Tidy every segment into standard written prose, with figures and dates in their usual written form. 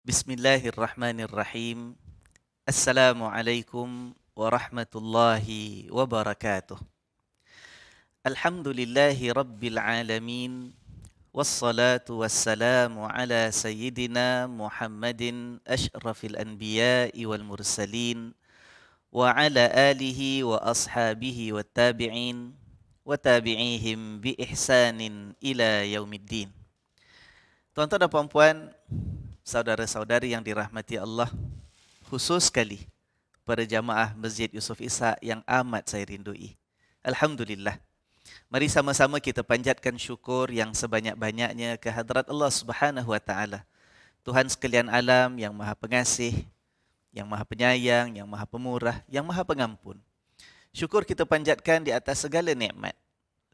Bismillahirrahmanirrahim. Assalamualaikum warahmatullahi wabarakatuh. Alhamdulillahi rabbil alamin. Wassalatu wassalamu ala sayyidina Muhammadin ashrafil anbiya'i wal mursalin wa ala alihi wa ashabihi wa tabi'in wa tabi'ihim bi ihsanin ila yaumiddin. Tuan-tuan dan puan-puan, saudara-saudari yang dirahmati Allah, khusus sekali pada jamaah Masjid Yusof Ishak yang amat saya rindui. Alhamdulillah. Mari sama-sama kita panjatkan syukur yang sebanyak-banyaknya ke hadrat Allah Subhanahu wa taala. Tuhan sekalian alam yang Maha Pengasih, yang Maha Penyayang, yang Maha Pemurah, yang Maha Pengampun. Syukur kita panjatkan di atas segala nikmat,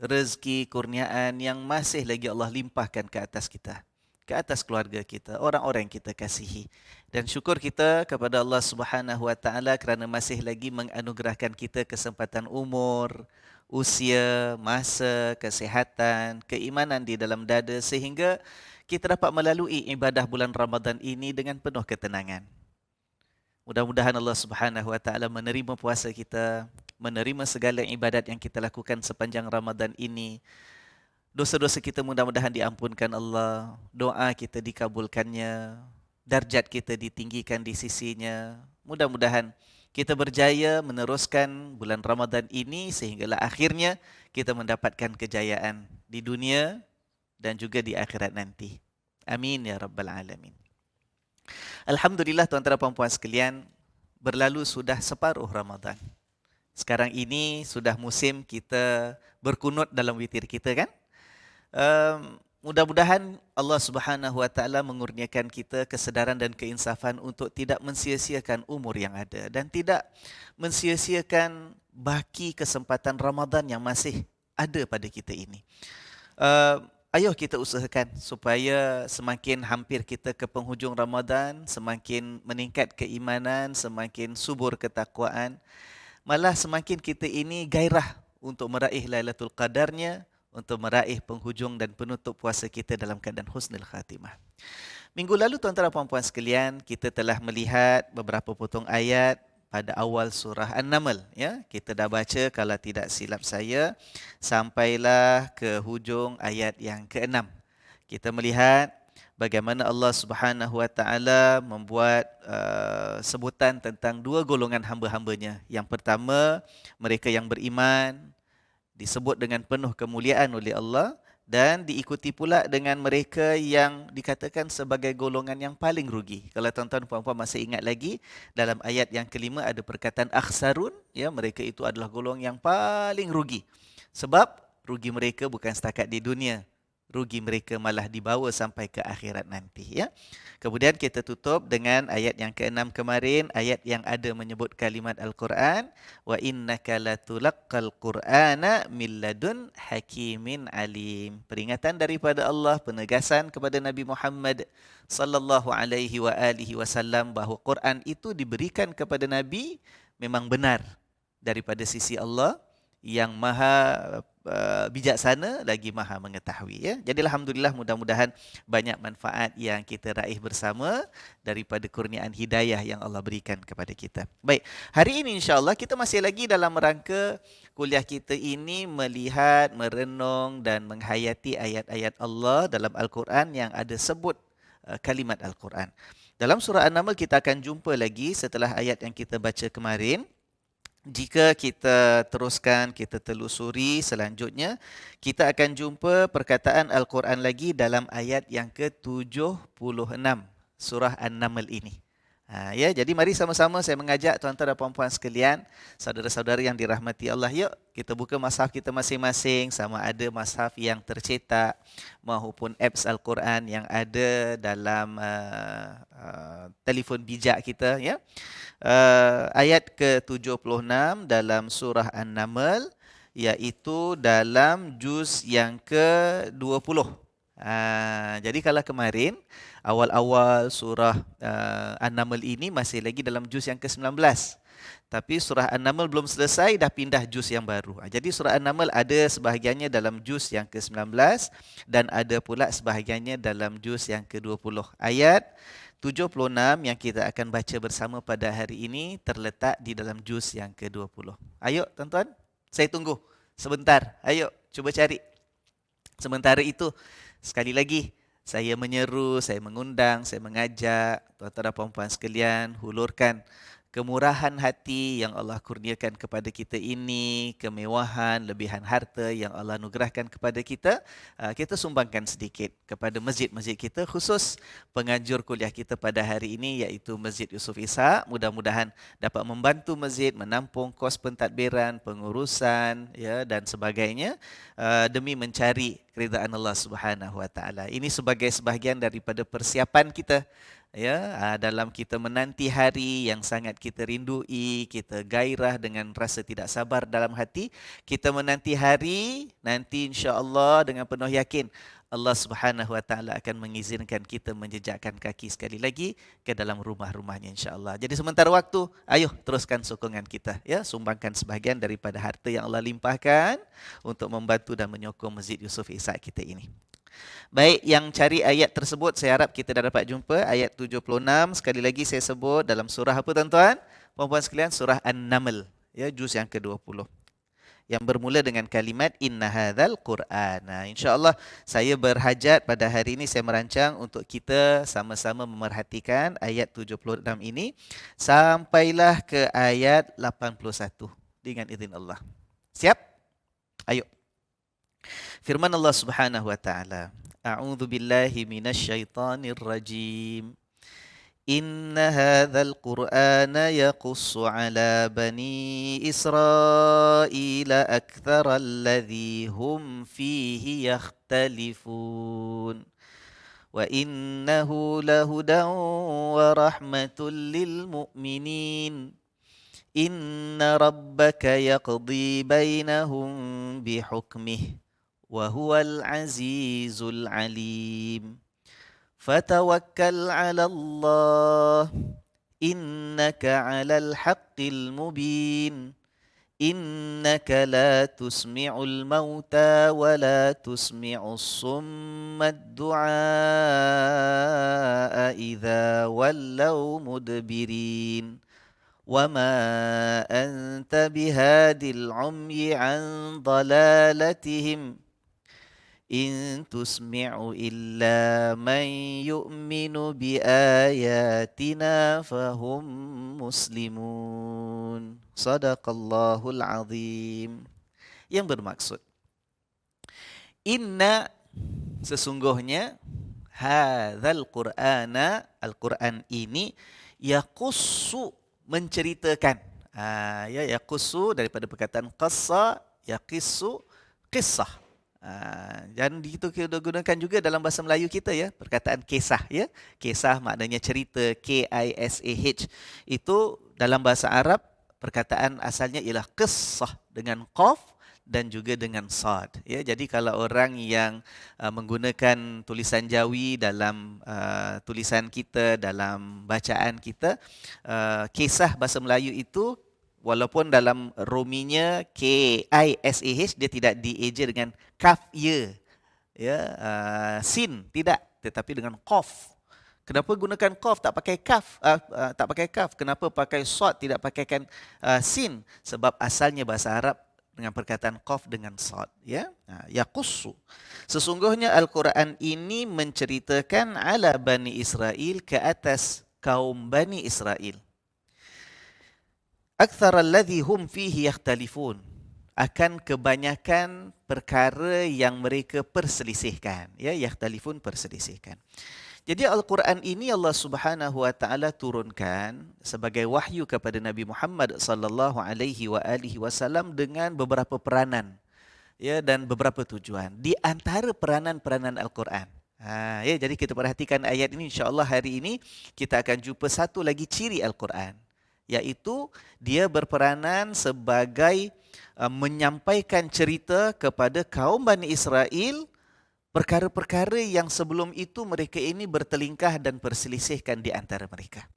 rezeki, kurniaan yang masih lagi Allah limpahkan ke atas kita, ke atas keluarga kita, orang-orang yang kita kasihi. Dan syukur kita kepada Allah Subhanahu wa taala kerana masih lagi menganugerahkan kita kesempatan umur, usia, masa, kesihatan, keimanan di dalam dada sehingga kita dapat melalui ibadah bulan Ramadan ini dengan penuh ketenangan. Mudah-mudahan Allah Subhanahu wa taala menerima puasa kita, menerima segala ibadat yang kita lakukan sepanjang Ramadan ini. Dosa-dosa kita mudah-mudahan diampunkan Allah, doa kita dikabulkannya, darjat kita ditinggikan di sisinya. Mudah-mudahan kita berjaya meneruskan bulan Ramadan ini sehinggalah akhirnya kita mendapatkan kejayaan di dunia dan juga di akhirat nanti. Amin ya rabbal alamin. Alhamdulillah tuan-tuan dan puan-puan sekalian, berlalu sudah separuh Ramadan. Sekarang ini sudah musim kita berkunut dalam witir kita kan? Mudah-mudahan Allah Subhanahu wa taala mengurniakan kita kesedaran dan keinsafan untuk tidak mensia-siakan umur yang ada dan tidak mensia-siakan baki kesempatan Ramadan yang masih ada pada kita ini. Ayo kita usahakan supaya semakin hampir kita ke penghujung Ramadan, semakin meningkat keimanan, semakin subur ketakwaan, malah semakin kita ini gairah untuk meraih Lailatul Qadarnya, untuk meraih penghujung dan penutup puasa kita dalam keadaan husnul khatimah. Minggu lalu tuan-tuan dan puan-puan sekalian, kita telah melihat beberapa potong ayat pada awal surah An-Naml, ya. Kita dah baca kalau tidak silap saya sampailah ke hujung ayat yang ke-6. Kita melihat bagaimana Allah Subhanahu wa taala membuat sebutan tentang dua golongan hamba-hambanya. Yang pertama, mereka yang beriman disebut dengan penuh kemuliaan oleh Allah dan diikuti pula dengan mereka yang dikatakan sebagai golongan yang paling rugi. Kalau tuan-tuan puan-puan masih ingat lagi, dalam ayat yang kelima ada perkataan akhsarun, ya, mereka itu adalah golongan yang paling rugi. Sebab rugi mereka bukan setakat di dunia, rugi mereka malah dibawa sampai ke akhirat nanti, ya. Kemudian kita tutup dengan ayat yang ke-6 kemarin, ayat yang ada menyebut kalimat Al-Quran, wa innaka latulaqqal Qur'ana min ladun hakimin alim. Peringatan daripada Allah, penegasan kepada Nabi Muhammad sallallahu alaihi wa alihi wasallam bahawa Quran itu diberikan kepada Nabi memang benar daripada sisi Allah yang maha bijaksana lagi maha mengetahui, ya. Jadi alhamdulillah, mudah-mudahan banyak manfaat yang kita raih bersama daripada kurniaan hidayah yang Allah berikan kepada kita. Baik, hari ini insya-Allah kita masih lagi dalam rangka kuliah kita ini melihat, merenung dan menghayati ayat-ayat Allah dalam Al-Quran yang ada sebut kalimat Al-Quran. Dalam surah An-Naml kita akan jumpa lagi setelah ayat yang kita baca kemarin. Jika kita teruskan, kita telusuri selanjutnya, kita akan jumpa perkataan Al-Quran lagi dalam ayat yang ke-76 surah An-Naml ini. Ya, jadi mari sama-sama saya mengajak tuan-tuan dan puan-puan sekalian, saudara-saudari yang dirahmati Allah, yuk kita buka mushaf kita masing-masing, sama ada mushaf yang tercetak maupun apps Al-Quran yang ada dalam telefon bijak kita, ya. Ayat ke-76 dalam surah An-Naml, iaitu dalam juz yang ke-20. Jadi kalau kemarin awal-awal surah An-Naml ini masih lagi dalam juz yang ke-19. Tapi surah An-Naml belum selesai, dah pindah juz yang baru. Jadi surah An-Naml ada sebahagiannya dalam juz yang ke-19 dan ada pula sebahagiannya dalam juz yang ke-20. Ayat 76 yang kita akan baca bersama pada hari ini terletak di dalam juz yang ke-20. Ayo tuan-tuan, saya tunggu sebentar. Ayo cuba cari. Sementara itu, sekali lagi saya menyeru, saya mengundang, saya mengajak tuan-tuan dan puan-puan sekalian, hulurkan kemurahan hati yang Allah kurniakan kepada kita ini, kemewahan, lebihan harta yang Allah anugerahkan kepada kita, kita sumbangkan sedikit kepada masjid-masjid kita, khusus penganjur kuliah kita pada hari ini iaitu Masjid Yusof Ishak. Mudah-mudahan dapat membantu masjid menampung kos pentadbiran, pengurusan dan sebagainya demi mencari keridaan Allah Subhanahu Wa Taala. Ini sebagai sebahagian daripada persiapan kita dalam kita menanti hari yang sangat kita rindui, kita gairah dengan rasa tidak sabar dalam hati. Kita menanti hari, nanti insya-Allah dengan penuh yakin Allah Subhanahu Wa Taala akan mengizinkan kita menjejakkan kaki sekali lagi ke dalam rumah-rumahnya insya-Allah. Jadi sementara waktu, ayo teruskan sokongan kita, sumbangkan sebahagian daripada harta yang Allah limpahkan untuk membantu dan menyokong Masjid Yusof Ishak kita ini. Baik, yang cari ayat tersebut saya harap kita dah dapat jumpa ayat 76. Sekali lagi saya sebut dalam surah apa tuan-tuan? Puan-puan sekalian, surah An-Naml, juz yang ke-20. Yang bermula dengan kalimat inna hadzal Qur'an. Insya-Allah saya berhajat pada hari ini saya merancang untuk kita sama-sama memerhatikan ayat 76 ini sampailah ke ayat 81 dengan izin Allah. Siap? Ayo. Firman Allah Subhanahu Wa Taala, A'udzu billahi minasyaitonir rajim. Inna hadzal Qur'ana yaqussu 'ala bani Israila aktsara alladhi hum fihi yakhtalifun. Wa innahu lahudan wa rahmatul lil mu'minin. Inna rabbaka yaqdi bainahum bihukmihi wa huwal azizul alim. Fatawakkal 'ala Allah innaka 'alal haqqil mubin. Innaka la tusmi'ul mauta wa la tusmi'us summa ad-du'a idza wallaw mudbirin. وَمَا أَنْتَ بِهَادِ الْعُمْيِ عَنْ ضَلَالَتِهِمْ إِنْ تُسْمِعُ إِلَّا مَنْ يُؤْمِنُ بِآيَاتِنَا فَهُمْ مُسْلِمُونَ. Sadaqallahul Azim. Yang bermaksud, inna sesungguhnya hadzal Qur'ana, Al-Quran ini yaqussu menceritakan. Yaqussu daripada perkataan qassa, yaqissu, qissah. Dan itu kita gunakan juga dalam bahasa Melayu kita perkataan kisah Kisah maknanya cerita, K-I-S-A-H. Itu dalam bahasa Arab perkataan asalnya ialah qissah dengan qaf dan juga dengan sad. Jadi kalau orang yang menggunakan tulisan Jawi dalam tulisan kita, dalam bacaan kita, kisah bahasa Melayu itu walaupun dalam rominya K-I-S-A-H, dia tidak dieja dengan kaf sin tidak, tetapi dengan qaf. Kenapa gunakan qaf tak pakai kaf? Tak pakai kaf. Kenapa pakai sad tidak pakaikan sin? Sebab asalnya bahasa Arab dengan perkataan qaf dengan sad, yaqussu. Sesungguhnya Al-Quran ini menceritakan ala Bani Israel, ke atas kaum Bani Israel. Aktsara alladhi hum fihi yakhtalifun, akan kebanyakan perkara yang mereka perselisihkan. Yakhtalifun, perselisihkan. Jadi Al-Quran ini Allah Subhanahu Wa Taala turunkan sebagai wahyu kepada Nabi Muhammad sallallahu alaihi wasallam dengan beberapa peranan dan beberapa tujuan. Di antara peranan-peranan Al-Quran. Jadi kita perhatikan ayat ini, insya-Allah hari ini kita akan jumpa satu lagi ciri Al-Quran, iaitu dia berperanan sebagai menyampaikan cerita kepada kaum Bani Israel perkara-perkara yang sebelum itu mereka ini bertelingkah dan perselisihkan di antara mereka.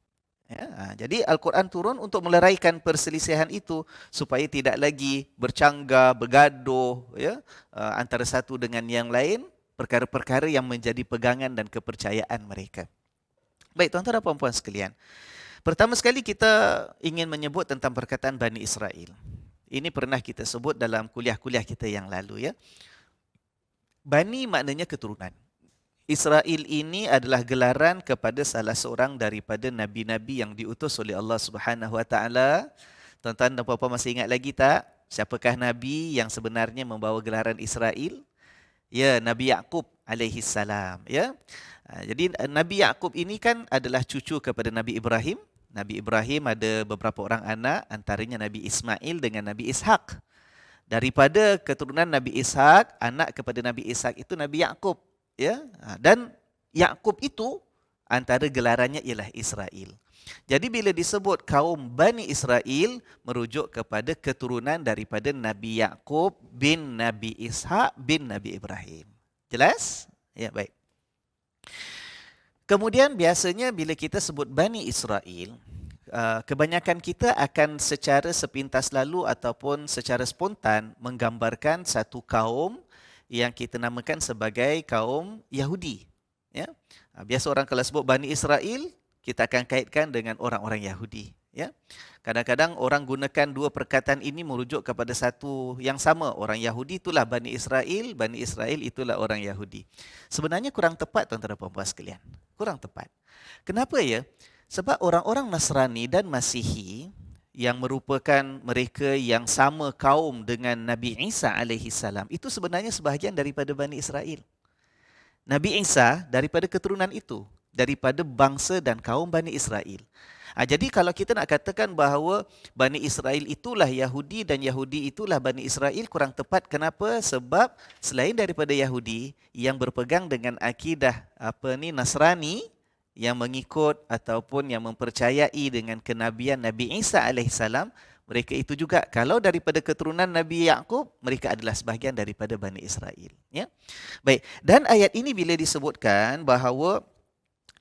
Jadi Al-Quran turun untuk meleraikan perselisihan itu supaya tidak lagi bercanggah, bergaduh antara satu dengan yang lain, perkara-perkara yang menjadi pegangan dan kepercayaan mereka. Baik, tuan-tuan dan puan-puan sekalian. Pertama sekali kita ingin menyebut tentang perkataan Bani Israel. Ini pernah kita sebut dalam kuliah-kuliah kita yang lalu, ya. Bani maknanya keturunan. Israel ini adalah gelaran kepada salah seorang daripada nabi-nabi yang diutus oleh Allah Subhanahu Wa Taala. Tuan-tuan dan puan-puan masih ingat lagi tak? Siapakah nabi yang sebenarnya membawa gelaran Israel? Ya, Nabi Yaqub alaihi salam, ya. Jadi Nabi Yaqub ini kan adalah cucu kepada Nabi Ibrahim. Nabi Ibrahim ada beberapa orang anak, antaranya Nabi Ismail dengan Nabi Ishaq. Daripada keturunan Nabi Ishaq, anak kepada Nabi Ishaq itu Nabi Yaqub, ya. Dan Yaqub itu antara gelarannya ialah Israel. Jadi bila disebut kaum Bani Israel, merujuk kepada keturunan daripada Nabi Yaqub bin Nabi Ishaq bin Nabi Ibrahim. Jelas? Ya, baik. Kemudian biasanya bila kita sebut Bani Israel, kebanyakan kita akan secara sepintas lalu ataupun secara spontan menggambarkan satu kaum yang kita namakan sebagai kaum Yahudi. Ya. Biasa orang kalau sebut Bani Israel, kita akan kaitkan dengan orang-orang Yahudi. Ya. Kadang-kadang orang gunakan dua perkataan ini merujuk kepada satu yang sama. Orang Yahudi itulah Bani Israel itulah orang Yahudi. Sebenarnya kurang tepat, tuan-tuan dan puan-puan sekalian. Kurang tepat. Kenapa ya? Sebab orang-orang Nasrani dan Masihi yang merupakan mereka yang sama kaum dengan Nabi Isa alaihi salam, itu sebenarnya sebahagian daripada Bani Israel. Nabi Isa daripada keturunan itu, daripada bangsa dan kaum Bani Israel. Jadi kalau kita nak katakan bahawa Bani Israel itulah Yahudi dan Yahudi itulah Bani Israel, kurang tepat. Kenapa? Sebab selain daripada Yahudi yang berpegang dengan akidah Nasrani, yang mengikut ataupun yang mempercayai dengan kenabian Nabi Isa alaihissalam, mereka itu juga kalau daripada keturunan Nabi Yaqub, mereka adalah sebahagian daripada Bani Israel. Ya? Baik, dan ayat ini bila disebutkan bahawa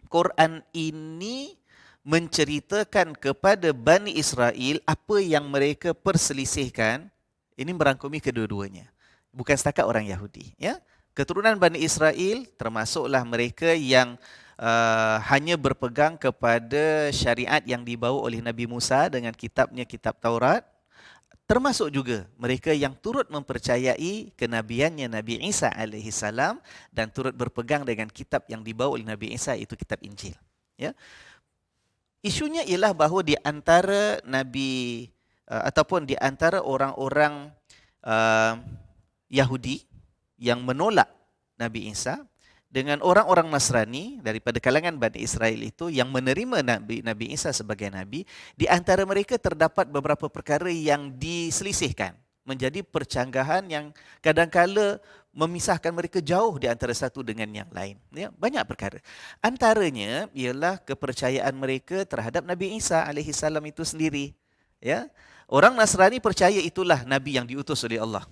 Quran ini menceritakan kepada Bani Israel apa yang mereka perselisihkan, ini merangkumi kedua-duanya. Bukan setakat orang Yahudi. Ya? Keturunan Bani Israel termasuklah mereka yang hanya berpegang kepada syariat yang dibawa oleh Nabi Musa dengan kitabnya, kitab Taurat. Termasuk juga mereka yang turut mempercayai kenabiannya Nabi Isa alaihi salam dan turut berpegang dengan kitab yang dibawa oleh Nabi Isa, itu kitab Injil. Ya. Isunya ialah bahawa di antara Nabi ataupun di antara orang-orang Yahudi yang menolak Nabi Isa dengan orang-orang Nasrani daripada kalangan Bani Israel itu yang menerima Nabi Isa sebagai Nabi, di antara mereka terdapat beberapa perkara yang diselisihkan, menjadi percanggahan yang kadang-kala memisahkan mereka jauh di antara satu dengan yang lain. Ya, banyak perkara. Antaranya ialah kepercayaan mereka terhadap Nabi Isa alaihi salam itu sendiri. Ya, orang Nasrani percaya itulah Nabi yang diutus oleh Allah.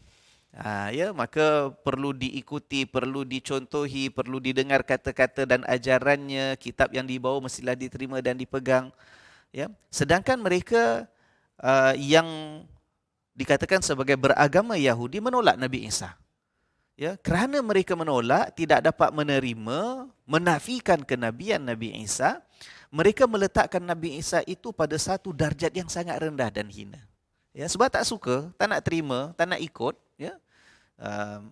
Ya, maka perlu diikuti, perlu dicontohi, perlu didengar kata-kata dan ajarannya, kitab yang dibawa mestilah diterima dan dipegang. Ya, sedangkan mereka yang dikatakan sebagai beragama Yahudi menolak Nabi Isa. Ya, kerana mereka menolak, tidak dapat menerima, menafikan kenabian Nabi Isa, mereka meletakkan Nabi Isa itu pada satu darjat yang sangat rendah dan hina. Ya, sebab tak suka, tak nak terima, tak nak ikut. Ya.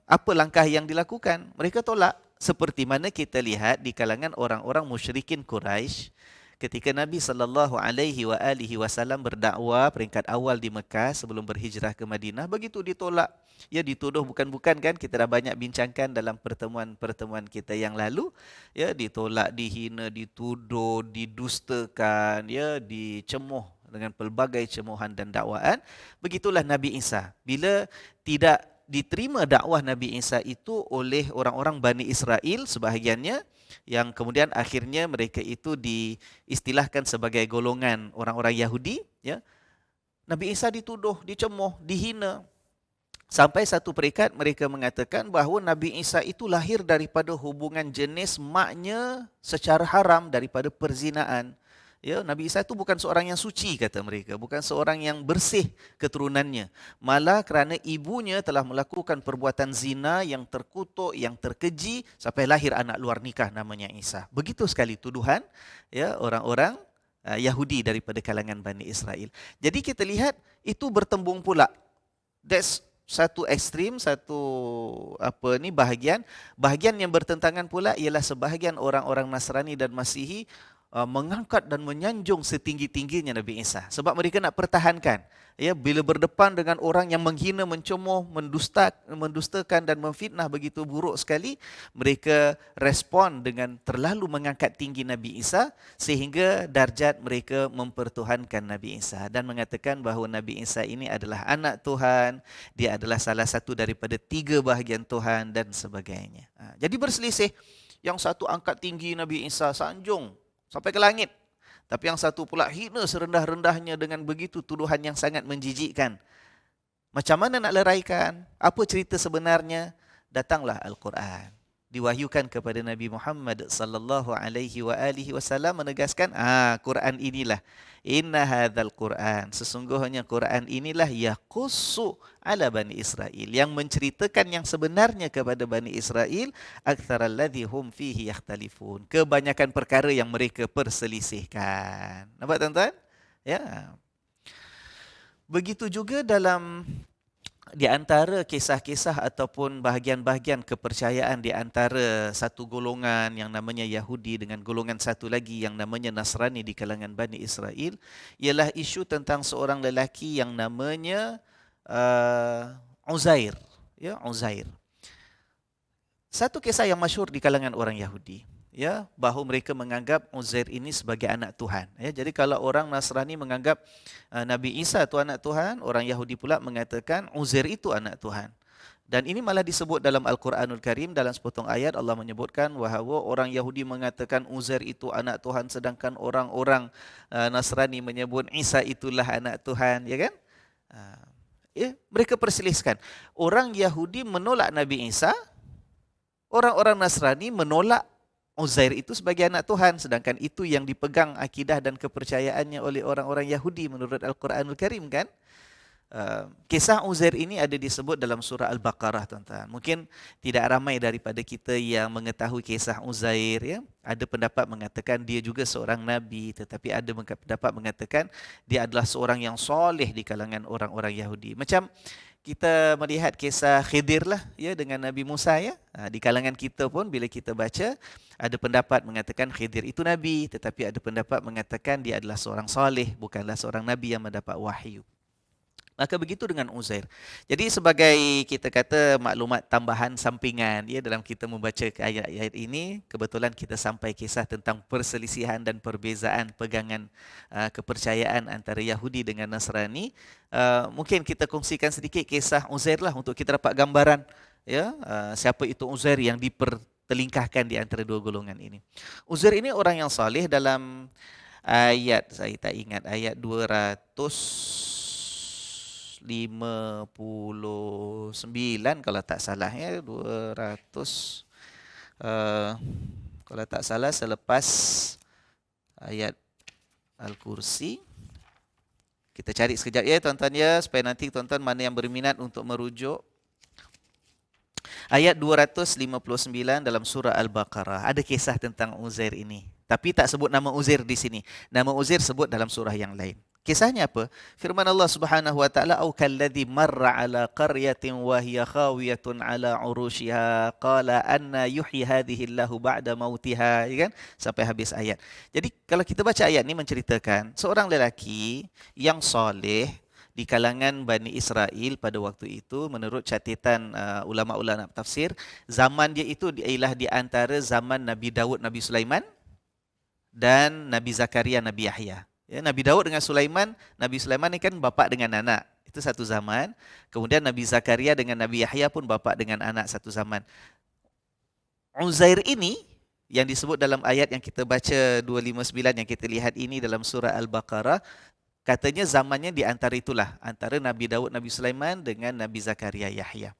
Apa langkah yang dilakukan? Mereka tolak. Seperti mana kita lihat di kalangan orang-orang musyrikin Quraisy ketika Nabi SAW berdakwah peringkat awal di Mekah sebelum berhijrah ke Madinah, begitu ditolak. Ya, dituduh bukan-bukan kan, kita dah banyak bincangkan dalam pertemuan-pertemuan kita yang lalu. Ya, ditolak, dihina, dituduh, didustakan, ya, dicemuh dengan pelbagai cemuhan dan dakwaan. Begitulah Nabi Isa. Bila tidak diterima dakwah Nabi Isa itu oleh orang-orang Bani Israel sebahagiannya, yang kemudian akhirnya mereka itu diistilahkan sebagai golongan orang-orang Yahudi, ya. Nabi Isa dituduh, dicemuh, dihina. Sampai satu peringkat mereka mengatakan bahawa Nabi Isa itu lahir daripada hubungan jenis maknya secara haram, daripada perzinaan. Ya, Nabi Isa itu bukan seorang yang suci kata mereka, bukan seorang yang bersih keturunannya. Malah kerana ibunya telah melakukan perbuatan zina yang terkutuk, yang terkeji sampai lahir anak luar nikah namanya Isa. Begitu sekali tuduhan ya orang-orang Yahudi daripada kalangan Bani Israel. Jadi kita lihat itu bertembung pula. That's satu ekstrim, satu bahagian yang bertentangan pula ialah sebahagian orang-orang Nasrani dan Masihi mengangkat dan menyanjung setinggi-tingginya Nabi Isa sebab mereka nak pertahankan ya bila berdepan dengan orang yang menghina, mencemooh, mendustakan dan memfitnah begitu buruk sekali, mereka respon dengan terlalu mengangkat tinggi Nabi Isa sehingga darjat mereka mempertuhankan Nabi Isa dan mengatakan bahawa Nabi Isa ini adalah anak Tuhan, dia adalah salah satu daripada 3 bahagian Tuhan dan sebagainya. Jadi berselisih, yang satu angkat tinggi Nabi Isa, sanjung sampai ke langit. Tapi yang satu pula hina serendah-rendahnya dengan begitu tuduhan yang sangat menjijikkan. Macam mana nak leraikan? Apa cerita sebenarnya? Datanglah Al-Quran. Diwahyukan kepada Nabi Muhammad sallallahu alaihi wasallam menegaskan, Quran inilah. Inna hadzal Quran. Sesungguhnya Quran inilah yaqussu ala Bani Israel, yang menceritakan yang sebenarnya kepada Bani Israel, aktsaral ladzi hum fihi yakhtalifun. Kebanyakan perkara yang mereka perselisihkan. Nampak tuan-tuan? Ya. Begitu juga dalam di antara kisah-kisah ataupun bahagian-bahagian kepercayaan di antara satu golongan yang namanya Yahudi dengan golongan satu lagi yang namanya Nasrani di kalangan Bani Israel, ialah isu tentang seorang lelaki yang namanya Uzair. Ya, Uzair. Satu kisah yang masyhur di kalangan orang Yahudi, ya, bahawa mereka menganggap Uzair ini sebagai anak Tuhan. Ya, jadi kalau orang Nasrani menganggap Nabi Isa itu anak Tuhan, orang Yahudi pula mengatakan Uzair itu anak Tuhan. Dan ini malah disebut dalam Al-Quranul Karim, dalam sepotong ayat Allah menyebutkan bahawa orang Yahudi mengatakan Uzair itu anak Tuhan, sedangkan orang-orang Nasrani menyebut Isa itulah anak Tuhan, ya kan? Ya, mereka perselisihkan. Orang Yahudi menolak Nabi Isa, orang-orang Nasrani menolak Uzair itu sebagai anak Tuhan, sedangkan itu yang dipegang akidah dan kepercayaannya oleh orang-orang Yahudi menurut Al-Quranul Karim kan. Kisah Uzair ini ada disebut dalam surah Al-Baqarah tuan-tuan. Mungkin tidak ramai daripada kita yang mengetahui kisah Uzair ya. Ada pendapat mengatakan dia juga seorang nabi, tetapi ada pendapat mengatakan dia adalah seorang yang soleh di kalangan orang-orang Yahudi. Macam kita melihat kisah Khidir lah ya dengan Nabi Musa ya. Di kalangan kita pun bila kita baca ada pendapat mengatakan Khidir itu nabi, tetapi ada pendapat mengatakan dia adalah seorang soleh, bukanlah seorang nabi yang mendapat wahyu. Maka begitu dengan Uzair. Jadi sebagai kita kata maklumat tambahan sampingan ya dalam kita membaca ayat-ayat ini, kebetulan kita sampai kisah tentang perselisihan dan perbezaan pegangan kepercayaan antara Yahudi dengan Nasrani. Mungkin kita kongsikan sedikit kisah Uzair lah untuk kita dapat gambaran ya siapa itu Uzair yang dipertelingkahkan di antara dua golongan ini. Uzair ini orang yang saleh. Dalam ayat, saya tak ingat, ayat 259 kalau tak salah ya, 200 kalau tak salah selepas ayat Al-Kursi. Kita cari sekejap ya tuan-tuan ya, supaya nanti tuan-tuan mana yang berminat untuk merujuk. Ayat 259 dalam surah Al-Baqarah ada kisah tentang Uzair ini. Tapi tak sebut nama Uzair di sini. Nama Uzair sebut dalam surah yang lain. Kisahnya apa? Firman Allah Subhanahu wa taala, "Au kalladzi marra 'ala qaryatin wa hiya khawiyatun 'ala 'urushiha qala anna yuhyi hadhihi Allahu ba'da mautiha." Ya kan? Sampai habis ayat. Jadi kalau kita baca ayat ini menceritakan seorang lelaki yang soleh di kalangan Bani Israel pada waktu itu, menurut catatan ulama-ulama tafsir, zaman dia itu ialah di antara zaman Nabi Daud, Nabi Sulaiman dan Nabi Zakaria, Nabi Yahya. Ya, Nabi Daud dengan Sulaiman, Nabi Sulaiman ni kan bapa dengan anak. Itu satu zaman. Kemudian Nabi Zakaria dengan Nabi Yahya pun bapa dengan anak satu zaman. Uzair ini yang disebut dalam ayat yang kita baca 259 yang kita lihat ini dalam surah Al-Baqarah, Katanya zamannya di antara itulah, antara Nabi Daud, Nabi Sulaiman dengan Nabi Zakaria Yahya.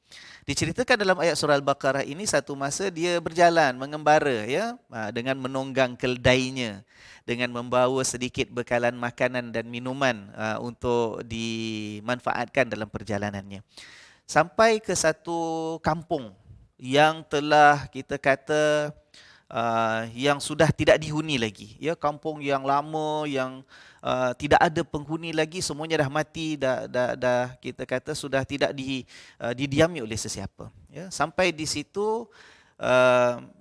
Diceritakan dalam ayat surah Al-Baqarah ini satu masa dia berjalan, mengembara ya, dengan menunggang keldainya, dengan membawa sedikit bekalan makanan dan minuman untuk dimanfaatkan dalam perjalanannya. Sampai ke satu kampung yang telah kita kata yang sudah tidak dihuni lagi, ya, kampung yang lama yang tidak ada penghuni lagi, semuanya dah mati, dah kita kata sudah tidak didiami oleh sesiapa, ya. Sampai di situ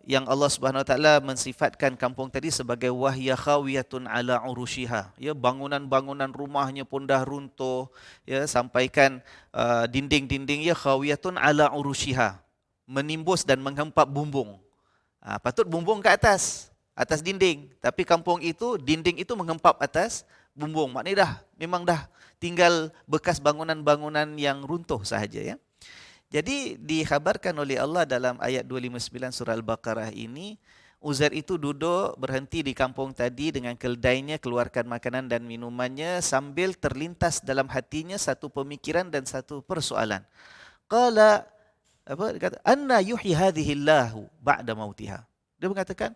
yang Allah Subhanahu Wa Taala mensifatkan kampung tadi sebagai wahya khawiyatun ala urushiha, ya, bangunan-bangunan rumahnya pun dah runtuh, ya, sampaikan dinding-dindingnya khawiyatun ala urushiha, menimbus dan menghempap bumbung. Patut bumbung ke atas dinding. Tapi kampung itu, dinding itu menghempap atas bumbung. Maknanya memang dah tinggal bekas bangunan-bangunan yang runtuh sahaja, ya. Jadi dikhabarkan oleh Allah dalam ayat 259 surah Al-Baqarah ini, Uzair itu duduk berhenti di kampung tadi dengan keldainya, keluarkan makanan dan minumannya sambil terlintas dalam hatinya satu pemikiran dan satu persoalan. Qala, apa dia kata, anna yuhyi hadhihi Allahu ba'da mautiha. Dia mengatakan,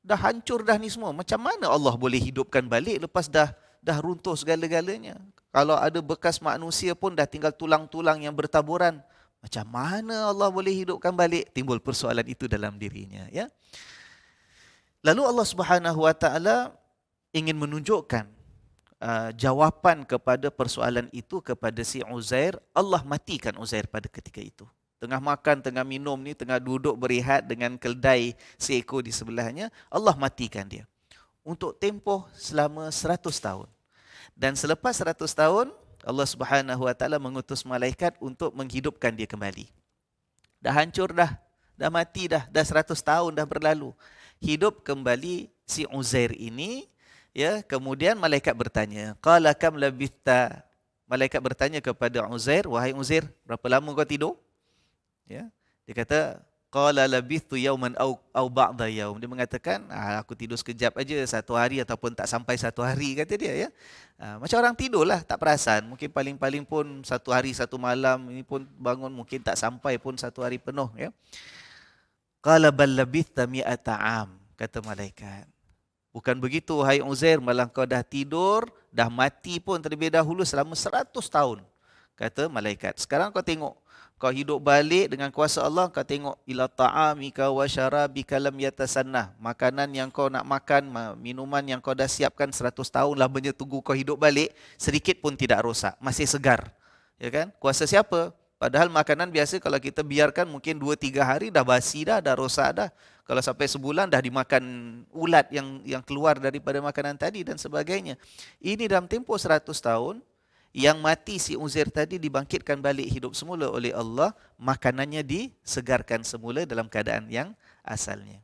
dah hancur dah ni semua, macam mana Allah boleh hidupkan balik lepas dah runtuh segala-galanya? Kalau ada bekas manusia pun dah tinggal tulang-tulang yang bertaburan, macam mana Allah boleh hidupkan balik? Timbul persoalan itu dalam dirinya, ya. Lalu Allah Subhanahu Wa Taala ingin menunjukkan jawapan kepada persoalan itu kepada si Uzair. Allah matikan Uzair pada ketika itu. Tengah makan, tengah minum ni, tengah duduk berehat dengan keldai seekor di sebelahnya, Allah matikan dia. Untuk tempoh selama 100 tahun. Dan selepas 100 tahun, Allah Subhanahu Wa Taala mengutus malaikat untuk menghidupkan dia kembali. Dah hancur dah mati dah 100 tahun dah berlalu. Hidup kembali si Uzair ini, ya. Kemudian malaikat bertanya, qala kam labithta. Malaikat bertanya kepada Uzair, wahai Uzair, berapa lama kau tidur? Ya, dia kata qala labithtu yawman au ba'da yaum. Dia mengatakan, aku tidur sekejap aja, 1 hari ataupun tak sampai 1 hari, kata dia, ya. Macam orang tidurlah, tak perasan. Mungkin paling-paling pun 1 hari 1 malam, ini pun bangun mungkin tak sampai pun 1 hari penuh, ya. Qala bal labithta mi'ata am, kata malaikat. Bukan begitu, hai Uzair, malah kau dah tidur, dah mati pun terlebih dahulu selama 100 tahun, kata malaikat. Sekarang kau tengok, kau hidup balik dengan kuasa Allah, kau tengok, ila ta'amika wa syarabika lam yatasannah. Makanan yang kau nak makan, minuman yang kau dah siapkan 100 tahun lamanya tunggu kau hidup balik, sedikit pun tidak rosak, masih segar. Ya kan? Kuasa siapa? Padahal makanan biasa kalau kita biarkan mungkin 2-3 hari dah basi dah rosak dah. Kalau sampai sebulan dah dimakan ulat yang keluar daripada makanan tadi dan sebagainya. Ini dalam tempoh 100 tahun, yang mati si Uzair tadi dibangkitkan balik hidup semula oleh Allah, makanannya disegarkan semula dalam keadaan yang asalnya.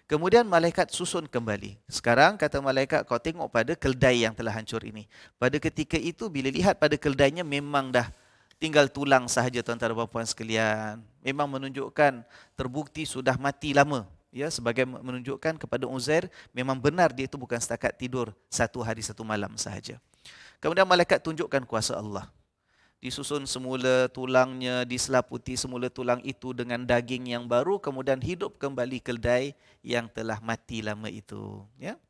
Kemudian malaikat susun kembali. Sekarang kata malaikat, kau tengok pada keldai yang telah hancur ini. Pada ketika itu bila lihat pada keldainya memang dah tinggal tulang sahaja, tuan-tuan dan puan sekalian. Memang menunjukkan terbukti sudah mati lama. Ya, sebagai menunjukkan kepada Uzair memang benar dia itu bukan setakat tidur 1 hari 1 malam sahaja. Kemudian malaikat tunjukkan kuasa Allah. Disusun semula tulangnya, diselaputi semula tulang itu dengan daging yang baru, kemudian hidup kembali keldai yang telah mati lama itu. Ya.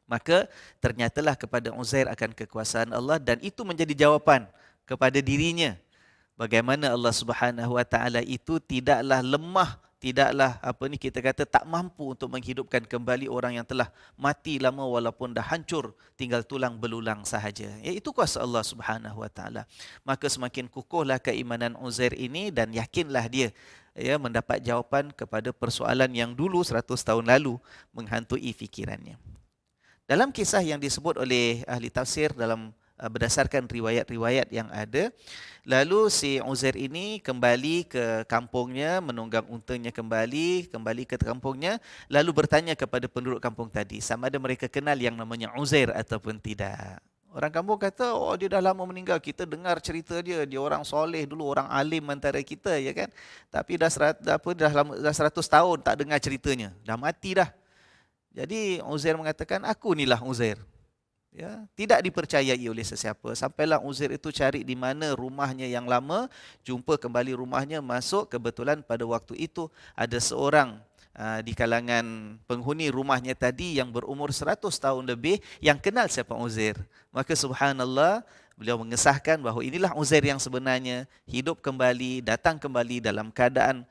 Maka ternyatalah kepada Uzair akan kekuasaan Allah, dan itu menjadi jawapan kepada dirinya. Bagaimana Allah Subhanahu Wa Taala itu tidaklah lemah, tidaklah kita kata tak mampu untuk menghidupkan kembali orang yang telah mati lama walaupun dah hancur, tinggal tulang belulang sahaja. Itu kuasa Allah Subhanahu Wa Taala. Maka semakin kukuhlah keimanan Uzair ini, dan yakinlah dia, ya, mendapat jawapan kepada persoalan yang dulu 100 tahun lalu menghantui fikirannya. Dalam kisah yang disebut oleh ahli tafsir dalam berdasarkan riwayat-riwayat yang ada, lalu si Uzair ini kembali ke kampungnya, menunggang untanya kembali ke kampungnya, lalu bertanya kepada penduduk kampung tadi sama ada mereka kenal yang namanya Uzair ataupun tidak. Orang kampung kata, oh dia dah lama meninggal, kita dengar cerita dia orang soleh dulu, orang alim antara kita, ya kan. Tapi dah 100 tahun tak dengar ceritanya, dah mati dah. Jadi Uzair mengatakan, aku inilah Uzair. Ya, tidak dipercayai oleh sesiapa. Sampailah Uzair itu cari di mana rumahnya yang lama, jumpa kembali rumahnya, masuk, kebetulan pada waktu itu ada seorang di kalangan penghuni rumahnya tadi yang berumur 100 tahun lebih yang kenal siapa Uzair. Maka subhanallah, beliau mengesahkan bahawa inilah Uzair yang sebenarnya, hidup kembali, datang kembali dalam keadaan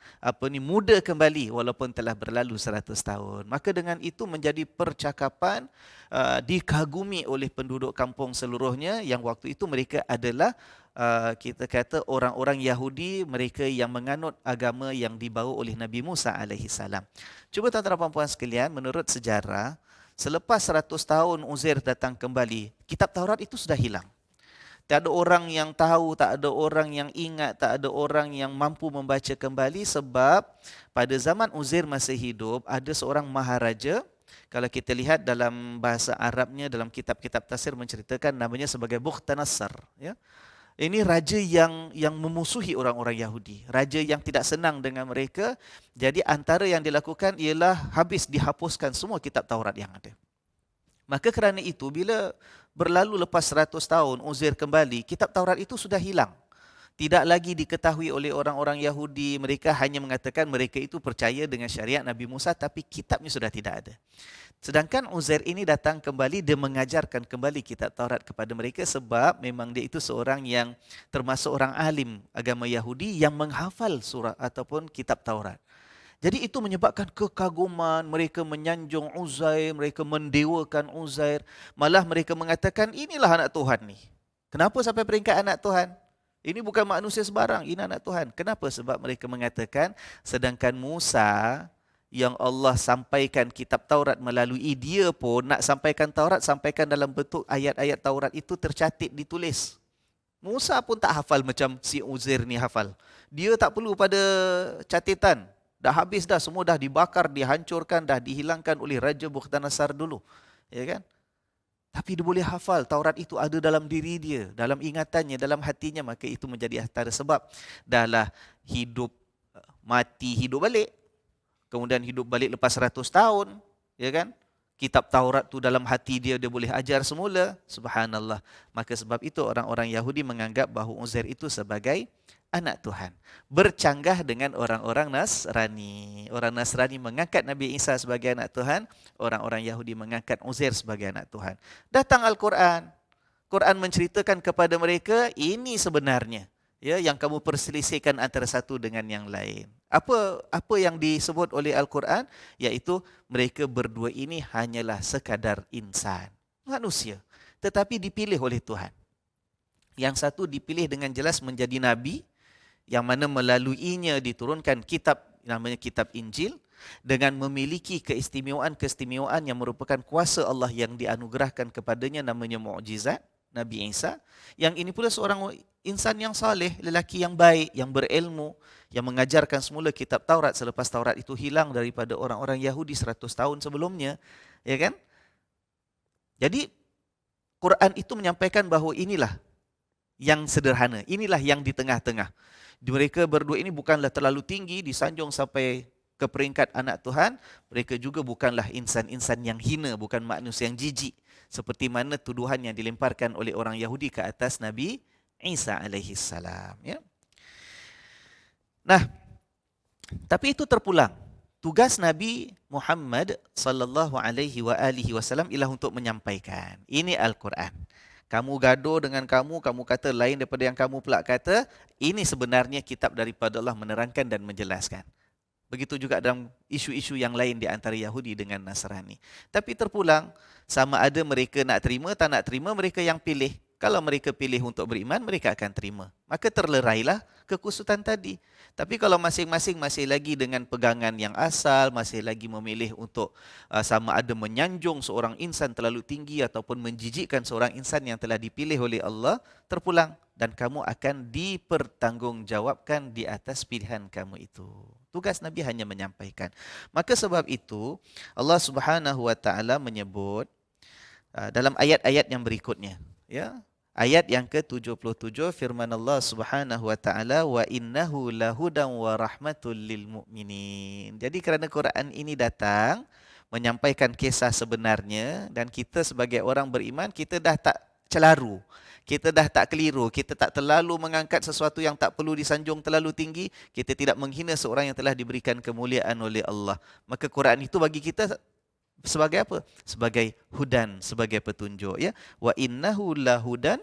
muda kembali walaupun telah berlalu 100 tahun. Maka dengan itu menjadi percakapan, dikagumi oleh penduduk kampung seluruhnya, yang waktu itu mereka adalah kita kata orang-orang Yahudi, mereka yang menganut agama yang dibawa oleh Nabi Musa alaihi salam. Cuba tuan-tuan dan puan sekalian, menurut sejarah, selepas 100 tahun Uzair datang kembali, kitab Taurat itu sudah hilang. Tak ada orang yang tahu, tak ada orang yang ingat, tak ada orang yang mampu membaca kembali, sebab pada zaman Uzair masih hidup, ada seorang maharaja. Kalau kita lihat dalam bahasa Arabnya, dalam kitab-kitab tafsir menceritakan namanya sebagai Bukhtanasar. Ya. Ini raja yang memusuhi orang-orang Yahudi. Raja yang tidak senang dengan mereka. Jadi antara yang dilakukan ialah habis dihapuskan semua kitab Taurat yang ada. Maka kerana itu, bila berlalu lepas 100 tahun, Uzair kembali, kitab Taurat itu sudah hilang. Tidak lagi diketahui oleh orang-orang Yahudi. Mereka hanya mengatakan mereka itu percaya dengan syariat Nabi Musa, tapi kitabnya sudah tidak ada. Sedangkan Uzair ini datang kembali, dia mengajarkan kembali kitab Taurat kepada mereka, sebab memang dia itu seorang yang termasuk orang alim agama Yahudi yang menghafal surah ataupun kitab Taurat. Jadi itu menyebabkan kekaguman, mereka menyanjung Uzair, mereka mendewakan Uzair. Malah mereka mengatakan, inilah anak Tuhan ni. Kenapa sampai peringkat anak Tuhan? Ini bukan manusia sebarang, ini anak Tuhan. Kenapa? Sebab mereka mengatakan, sedangkan Musa yang Allah sampaikan kitab Taurat melalui dia pun, nak sampaikan Taurat, sampaikan dalam bentuk ayat-ayat Taurat itu tercatat, ditulis. Musa pun tak hafal macam si Uzair ni hafal. Dia tak perlu pada catatan. Dah habis dah, semua dah dibakar, dihancurkan, dah dihilangkan oleh Raja Bukhtanasar dulu. Ya kan? Tapi dia boleh hafal, Taurat itu ada dalam diri dia, dalam ingatannya, dalam hatinya. Maka itu menjadi antara sebab. Dahlah hidup, mati, hidup balik. Kemudian hidup balik lepas 100 tahun. Ya kan? Kitab Taurat tu dalam hati dia, dia boleh ajar semula. Subhanallah. Maka sebab itu orang-orang Yahudi menganggap bahawa Uzair itu sebagai anak Tuhan. Bercanggah dengan orang-orang Nasrani. Orang Nasrani mengangkat Nabi Isa sebagai anak Tuhan. Orang-orang Yahudi mengangkat Uzair sebagai anak Tuhan. Datang Al-Quran. Quran menceritakan kepada mereka, ini sebenarnya ya yang kamu perselisihkan antara satu dengan yang lain. Apa yang disebut oleh Al-Quran? Iaitu mereka berdua ini hanyalah sekadar insan. Manusia. Tetapi dipilih oleh Tuhan. Yang satu dipilih dengan jelas menjadi Nabi, yang mana melaluinya diturunkan kitab, namanya kitab Injil, dengan memiliki keistimewaan-keistimewaan yang merupakan kuasa Allah yang dianugerahkan kepadanya, namanya mukjizat Nabi Isa. Yang ini pula seorang insan yang saleh, lelaki yang baik, yang berilmu, yang mengajarkan semula kitab Taurat selepas Taurat itu hilang daripada orang-orang Yahudi 100 tahun sebelumnya, ya kan? Jadi Quran itu menyampaikan bahawa inilah yang sederhana, inilah yang di tengah-tengah. Mereka berdua ini bukanlah terlalu tinggi, disanjung sampai ke peringkat anak Tuhan. Mereka juga bukanlah insan-insan yang hina, bukan manusia yang jijik, seperti mana tuduhan yang dilemparkan oleh orang Yahudi ke atas Nabi Isa alaihi salam. Ya. Nah, tapi itu terpulang. Tugas Nabi Muhammad sallallahu alaihi wasallam ialah untuk menyampaikan. Ini Al-Quran. Kamu gaduh dengan kamu kata lain daripada yang kamu pula kata, ini sebenarnya kitab daripada Allah menerangkan dan menjelaskan. Begitu juga dalam isu-isu yang lain di antara Yahudi dengan Nasrani. Tapi terpulang, sama ada mereka nak terima, tak nak terima, mereka yang pilih. Kalau mereka pilih untuk beriman, mereka akan terima. Maka terlerailah kekusutan tadi. Tapi kalau masing-masing masih lagi dengan pegangan yang asal, masih lagi memilih untuk sama ada menyanjung seorang insan terlalu tinggi ataupun menjijikkan seorang insan yang telah dipilih oleh Allah, terpulang. Dan kamu akan dipertanggungjawabkan di atas pilihan kamu itu. Tugas Nabi hanya menyampaikan. Maka sebab itu, Allah Subhanahu Wa Taala menyebut dalam ayat-ayat yang berikutnya. Ya, ayat yang ke-77 firman Allah Subhanahu Wa Taala, wa innahu lahudan wa rahmatul lil mu'minin. Jadi kerana Quran ini datang menyampaikan kisah sebenarnya, dan kita sebagai orang beriman, kita dah tak celaru. Kita dah tak keliru, kita tak terlalu mengangkat sesuatu yang tak perlu disanjung terlalu tinggi, kita tidak menghina seorang yang telah diberikan kemuliaan oleh Allah. Maka Quran itu bagi kita sebagai apa? Sebagai hudan, sebagai petunjuk, ya. Wa innahu lahudan,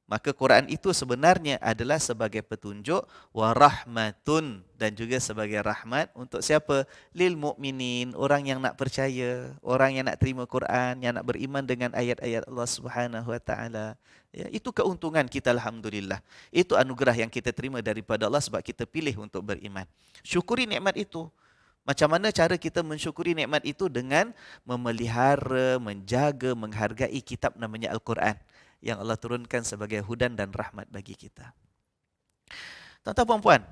maka Quran itu sebenarnya adalah sebagai petunjuk, wa rahmatun, dan juga sebagai rahmat untuk siapa? Lil mukminin, orang yang nak percaya, orang yang nak terima Quran, yang nak beriman dengan ayat-ayat Allah Subhanahu wa taala. Ya, itu keuntungan kita, alhamdulillah. Itu anugerah yang kita terima daripada Allah sebab kita pilih untuk beriman. Syukuri nikmat itu. Macam mana cara kita mensyukuri nikmat itu? Dengan memelihara, menjaga, menghargai kitab namanya Al-Quran, yang Allah turunkan sebagai hudan dan rahmat bagi kita. Tuan-tuan dan puan,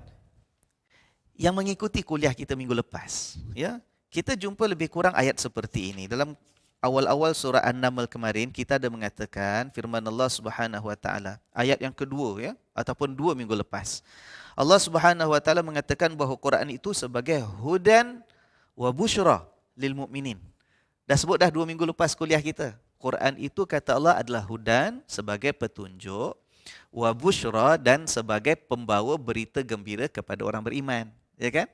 yang mengikuti kuliah kita minggu lepas, ya, kita jumpa lebih kurang ayat seperti ini. Dalam awal-awal surah An-Naml kemarin, kita ada mengatakan firman Allah Subhanahu wa taala, ayat yang kedua, ya, ataupun 2 minggu lepas. Allah Subhanahu wa taala mengatakan bahawa Quran itu sebagai hudan wa busyra lil mukminin. Dah sebut dah 2 minggu lepas kuliah kita. Quran itu kata Allah adalah hudan, sebagai petunjuk, wa busyra, dan sebagai pembawa berita gembira kepada orang beriman, ya kan?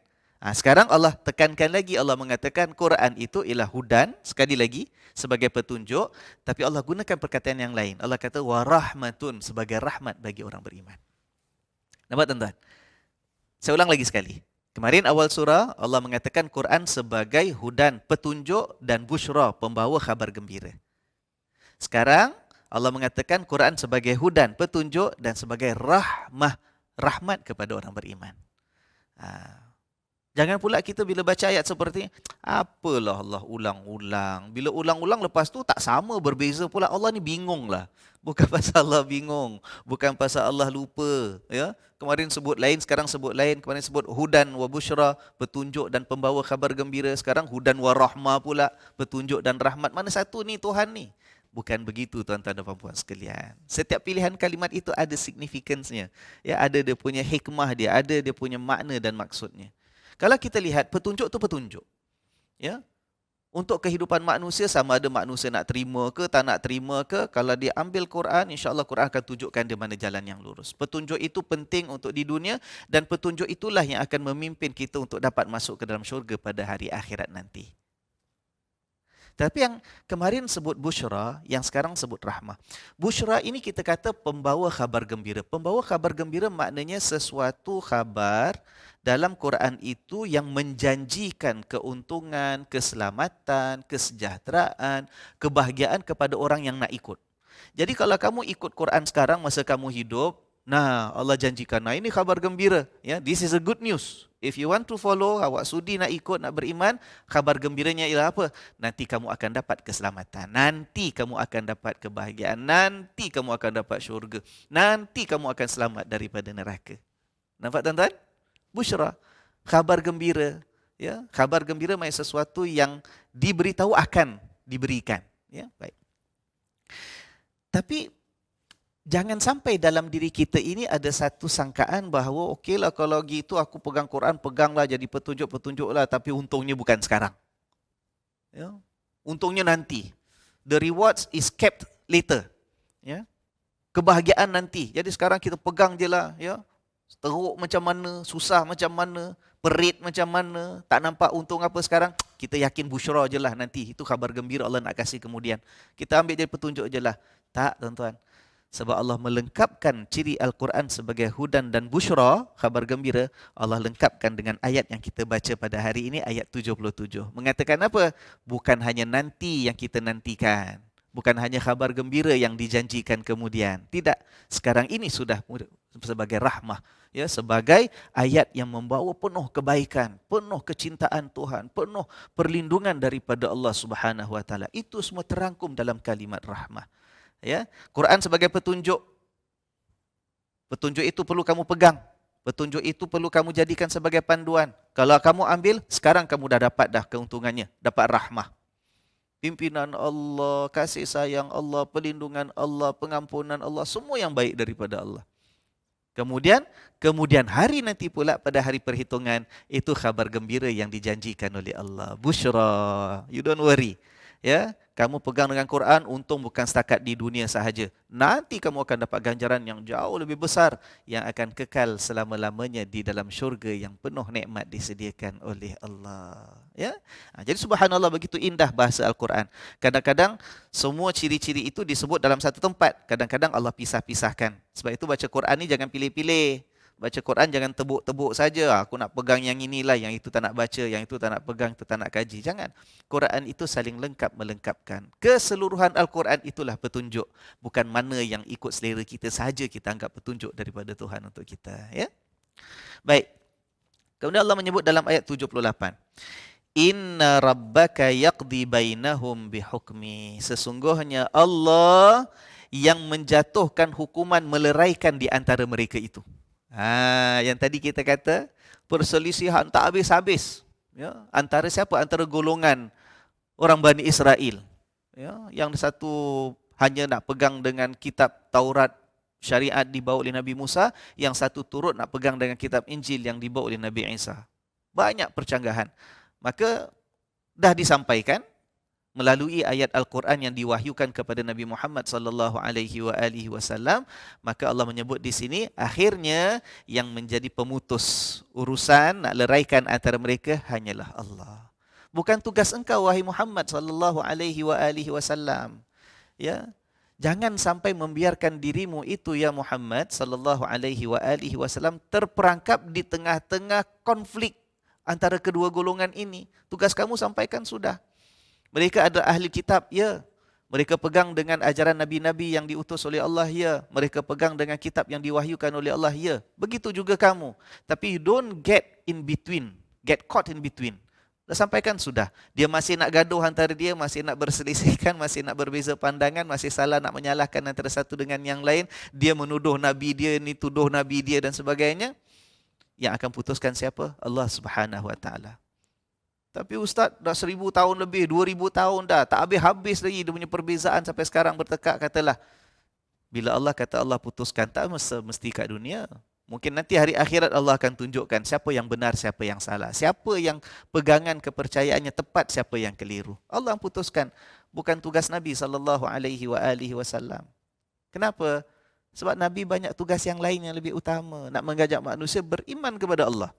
Sekarang Allah tekankan lagi, Allah mengatakan Quran itu ialah hudan, sekali lagi, sebagai petunjuk, tapi Allah gunakan perkataan yang lain. Allah kata wa rahmatun, sebagai rahmat bagi orang beriman. Nampak tuan-tuan? Saya ulang lagi sekali. Kemarin awal surah Allah mengatakan Quran sebagai hudan, petunjuk, dan busyra, pembawa khabar gembira. Sekarang Allah mengatakan Quran sebagai hudan, petunjuk, dan sebagai rahmat kepada orang beriman. Jangan pula kita bila baca ayat seperti apalah Allah ulang-ulang. Bila ulang-ulang lepas tu tak sama, berbeza pula. Allah ni bingung lah. Bukan pasal Allah bingung, bukan pasal Allah lupa, ya. Kemarin sebut lain, sekarang sebut lain. Kemarin sebut hudan wa busyra, petunjuk dan pembawa khabar gembira. Sekarang hudan wa rahmah pula, petunjuk dan rahmat. Mana satu ni Tuhan ni? Bukan begitu tuan-tuan dan puan-puan sekalian. Setiap pilihan kalimat itu ada significance-nya. Ya, ada dia punya hikmah dia, ada dia punya makna dan maksudnya. Kalau kita lihat petunjuk tu petunjuk. Ya. Untuk kehidupan manusia, sama ada manusia nak terima ke tak nak terima ke, kalau dia ambil Quran, insya-Allah Quran akan tunjukkan dia mana jalan yang lurus. Petunjuk itu penting untuk di dunia, dan petunjuk itulah yang akan memimpin kita untuk dapat masuk ke dalam syurga pada hari akhirat nanti. Tapi yang kemarin sebut busyra, yang sekarang sebut rahmah. Busyra ini kita kata pembawa khabar gembira. Pembawa khabar gembira maknanya sesuatu khabar dalam Quran itu yang menjanjikan keuntungan, keselamatan, kesejahteraan, kebahagiaan kepada orang yang nak ikut. Jadi kalau kamu ikut Quran sekarang masa kamu hidup, nah Allah janjikan, nah ini khabar gembira. Ya, this is a good news. If you want to follow, awak sudi nak ikut, nak beriman, khabar gembiranya ialah apa? Nanti kamu akan dapat keselamatan. Nanti kamu akan dapat kebahagiaan. Nanti kamu akan dapat syurga. Nanti kamu akan selamat daripada neraka. Nampak tuan-tuan? Busyra, khabar gembira. Ya, khabar gembira maksud sesuatu yang diberitahu akan diberikan. Ya, baik. Tapi jangan sampai dalam diri kita ini ada satu sangkaan bahawa okeylah kalau gitu aku pegang Quran, peganglah jadi petunjuk-petunjuklah, tapi untungnya bukan sekarang. Ya. Untungnya nanti. The rewards is kept later. Ya. Kebahagiaan nanti. Jadi sekarang kita pegang je lah. Ya. Teruk macam mana, susah macam mana, perit macam mana, tak nampak untung apa sekarang, kita yakin busyra je lah nanti. Itu khabar gembira Allah nak kasih kemudian. Kita ambil jadi petunjuk je lah. Tak tuan-tuan. Sebab Allah melengkapkan ciri Al-Quran sebagai hudan dan busyra, khabar gembira, Allah lengkapkan dengan ayat yang kita baca pada hari ini, ayat 77. Mengatakan apa? Bukan hanya nanti yang kita nantikan. Bukan hanya khabar gembira yang dijanjikan kemudian. Tidak. Sekarang ini sudah sebagai rahmah. Ya, sebagai ayat yang membawa penuh kebaikan, penuh kecintaan Tuhan, penuh perlindungan daripada Allah Subhanahu wa taala. Itu semua terangkum dalam kalimat rahmah. Ya, Quran sebagai petunjuk. Petunjuk itu perlu kamu pegang. Petunjuk itu perlu kamu jadikan sebagai panduan. Kalau kamu ambil, sekarang kamu dah dapat dah keuntungannya, dapat rahmah. Pimpinan Allah, kasih sayang Allah, perlindungan Allah, pengampunan Allah, semua yang baik daripada Allah. Kemudian hari nanti pula pada hari perhitungan, itu khabar gembira yang dijanjikan oleh Allah. Bushra, you don't worry. Ya, kamu pegang dengan Quran, untung bukan setakat di dunia sahaja. Nanti kamu akan dapat ganjaran yang jauh lebih besar yang akan kekal selama-lamanya di dalam syurga yang penuh nikmat disediakan oleh Allah. Ya. Jadi subhanallah, begitu indah bahasa Al-Quran. Kadang-kadang semua ciri-ciri itu disebut dalam satu tempat. Kadang-kadang Allah pisah-pisahkan. Sebab itu baca Quran ni jangan pilih-pilih. Baca Quran jangan tebuk-tebuk saja. Aku nak pegang yang inilah, yang itu tak nak baca, yang itu tak nak pegang, itu tak nak kaji. Jangan. Quran itu saling lengkap melengkapkan. Keseluruhan Al-Quran itulah petunjuk. Bukan mana yang ikut selera kita sahaja kita anggap petunjuk daripada Tuhan untuk kita. Ya? Baik. Kemudian Allah menyebut dalam ayat 78. Inna rabbaka yaqdi bainahum bihukmi. Sesungguhnya Allah yang menjatuhkan hukuman meleraikan di antara mereka itu. Yang tadi kita kata perselisihan tak habis-habis. Ya, antara siapa? Antara golongan orang Bani Israel. Ya, yang satu hanya nak pegang dengan kitab Taurat syariat dibawa oleh Nabi Musa, yang satu turut nak pegang dengan kitab Injil yang dibawa oleh Nabi Isa. Banyak percanggahan. Maka dah disampaikan melalui ayat Al-Quran yang diwahyukan kepada Nabi Muhammad sallallahu alaihi wasallam, maka Allah menyebut di sini akhirnya yang menjadi pemutus urusan nak leraikan antara mereka hanyalah Allah. Bukan tugas engkau wahai Muhammad sallallahu alaihi wasallam. Ya. Jangan sampai membiarkan dirimu itu ya Muhammad sallallahu alaihi wasallam terperangkap di tengah-tengah konflik antara kedua golongan ini. Tugas kamu sampaikan sudah. Mereka adalah ahli kitab, ya. Mereka pegang dengan ajaran nabi-nabi yang diutus oleh Allah, ya. Mereka pegang dengan kitab yang diwahyukan oleh Allah, ya. Begitu juga kamu. Tapi don't get in between, get caught in between. Dah sampaikan sudah. Dia masih nak gaduh antara dia, masih nak berselisihkan, masih nak berbeza pandangan, masih salah nak menyalahkan antara satu dengan yang lain. Dia menuduh nabi dia, ni tuduh nabi dia dan sebagainya. Yang akan putuskan siapa? Allah Subhanahu Wa Taala. Tapi Ustaz dah 1000 tahun lebih, 2000 tahun dah, tak habis-habis lagi dia punya perbezaan sampai sekarang bertekak. Katalah, bila Allah kata Allah putuskan, tak mesti kat dunia. Mungkin nanti hari akhirat Allah akan tunjukkan siapa yang benar, siapa yang salah. Siapa yang pegangan kepercayaannya tepat, siapa yang keliru. Allah yang putuskan, bukan tugas Nabi SAW. Kenapa? Sebab Nabi banyak tugas yang lain yang lebih utama. Nak mengajak manusia beriman kepada Allah.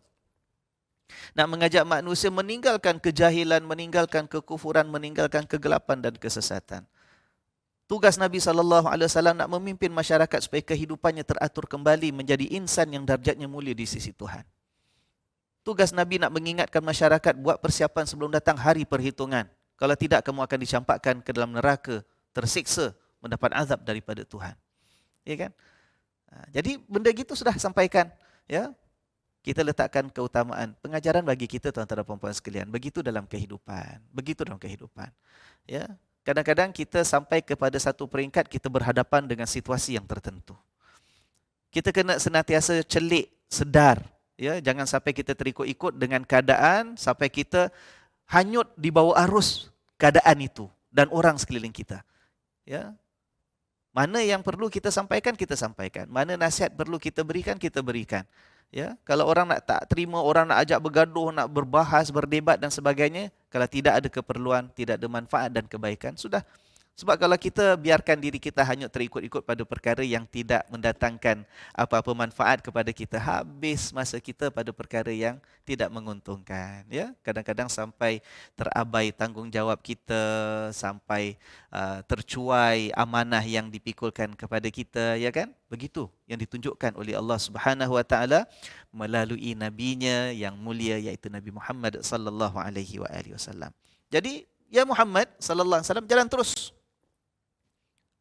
Nak mengajak manusia meninggalkan kejahilan, meninggalkan kekufuran, meninggalkan kegelapan dan kesesatan. Tugas Nabi SAW nak memimpin masyarakat supaya kehidupannya teratur kembali menjadi insan yang darjatnya mulia di sisi Tuhan. Tugas Nabi nak mengingatkan masyarakat buat persiapan sebelum datang hari perhitungan. Kalau tidak, kamu akan dicampakkan ke dalam neraka, tersiksa, mendapat azab daripada Tuhan. Ya kan? Jadi benda gitu sudah sampaikan. Ya. Kita letakkan keutamaan. Pengajaran bagi kita tuan-tuan dan puan-puan sekalian. Begitu dalam kehidupan. Begitu dalam kehidupan. Ya. Kadang-kadang kita sampai kepada satu peringkat, kita berhadapan dengan situasi yang tertentu. Kita kena senantiasa celik, sedar. Ya. Jangan sampai kita terikut-ikut dengan keadaan, sampai kita hanyut di bawah arus keadaan itu dan orang sekeliling kita. Ya. Mana yang perlu kita sampaikan, kita sampaikan. Mana nasihat perlu kita berikan, kita berikan. Ya, kalau orang nak tak terima, orang nak ajak bergaduh, nak berbahas, berdebat dan sebagainya, kalau tidak ada keperluan, tidak ada manfaat dan kebaikan, sudah. Sebab kalau kita biarkan diri kita hanya terikut-ikut pada perkara yang tidak mendatangkan apa-apa manfaat kepada kita, habis masa kita pada perkara yang tidak menguntungkan. Ya, kadang-kadang sampai terabai tanggungjawab kita, sampai tercuai amanah yang dipikulkan kepada kita, ya kan? Begitu yang ditunjukkan oleh Allah Subhanahu Wa Taala melalui nabinya yang mulia, iaitu Nabi Muhammad sallallahu alaihi wasallam. Jadi, ya Muhammad sallallahu alaihi wasallam, jalan terus.